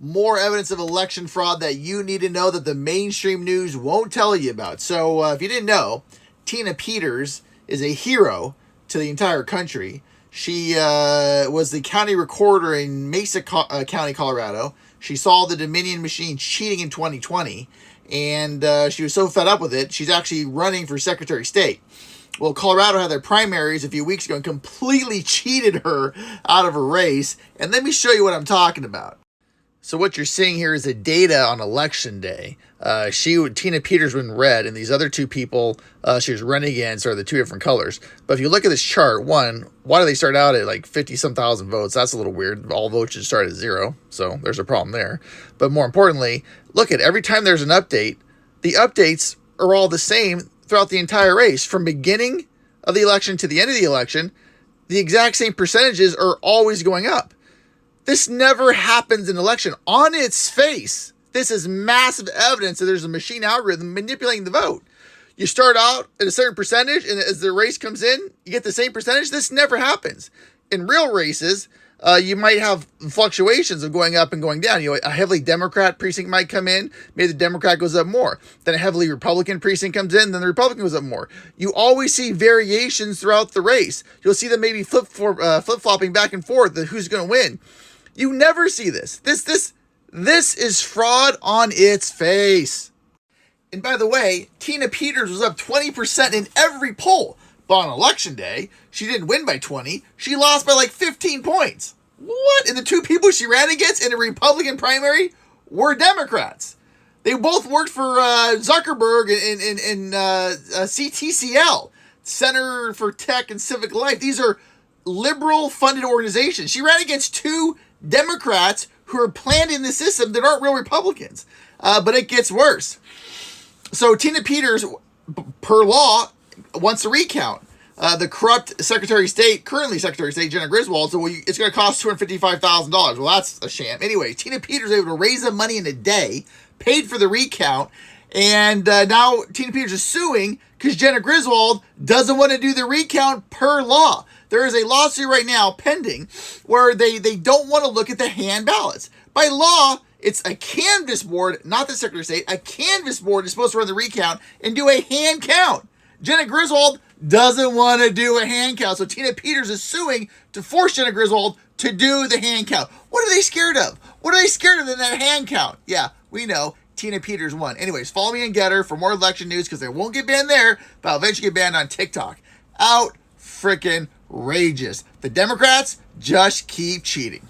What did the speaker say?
more evidence of election fraud that you need to know that the mainstream news won't tell you about. So if you didn't know, Tina Peters is a hero to the entire country. She was the county recorder in Mesa County, Colorado. She saw the Dominion machine cheating in 2020, and she was so fed up with it, she's actually running for Secretary of State. Well, Colorado had their primaries a few weeks ago and completely cheated her out of a race. And let me show you what I'm talking about. So what you're seeing here is the data on election day. Tina Peters was in red, and these other two people she was running against are the two different colors. But if you look at this chart, one, why do they start out at like 50-some thousand votes? That's a little weird. All votes should start at 0, so there's a problem there. But more importantly, look at every time there's an update, the updates are all the same throughout the entire race. From beginning of the election to the end of the election, the exact same percentages are always going up. This never happens in election. On its face, this is massive evidence that there's a machine algorithm manipulating the vote. You start out at a certain percentage, and as the race comes in, you get the same percentage. This never happens. In real races, you might have fluctuations of going up and going down. You know, a heavily Democrat precinct might come in, maybe the Democrat goes up more. Then a heavily Republican precinct comes in, then the Republican goes up more. You always see variations throughout the race. You'll see them maybe flip-flopping back and forth, who's going to win. You never see this. This is fraud on its face. And by the way, Tina Peters was up 20% in every poll. But on election day, she didn't win by 20. She lost by like 15 points. What? And the two people she ran against in a Republican primary were Democrats. They both worked for Zuckerberg in CTCL, Center for Tech and Civic Life. These are liberal-funded organizations. She ran against two Democrats who are planted in the system that aren't real Republicans. But it gets worse. So Tina Peters, per law, wants a recount. The corrupt Secretary of State, currently Secretary of State, Jenna Griswold, so it's going to cost $255,000. Well, that's a sham. Anyway, Tina Peters was able to raise the money in a day, paid for the recount, and now Tina Peters is suing because Jenna Griswold doesn't want to do the recount per law. There is a lawsuit right now pending where they don't want to look at the hand ballots. By law, it's a canvass board, not the Secretary of State. A canvass board is supposed to run the recount and do a hand count. Jenna Griswold doesn't want to do a hand count. So Tina Peters is suing to force Jenna Griswold to do the hand count. What are they scared of? What are they scared of in that hand count? Yeah, we know. Tina Peters won. Anyways, follow me on Getter for more election news because they won't get banned there, but I'll eventually get banned on TikTok. Out freaking outrageous. The Democrats just keep cheating.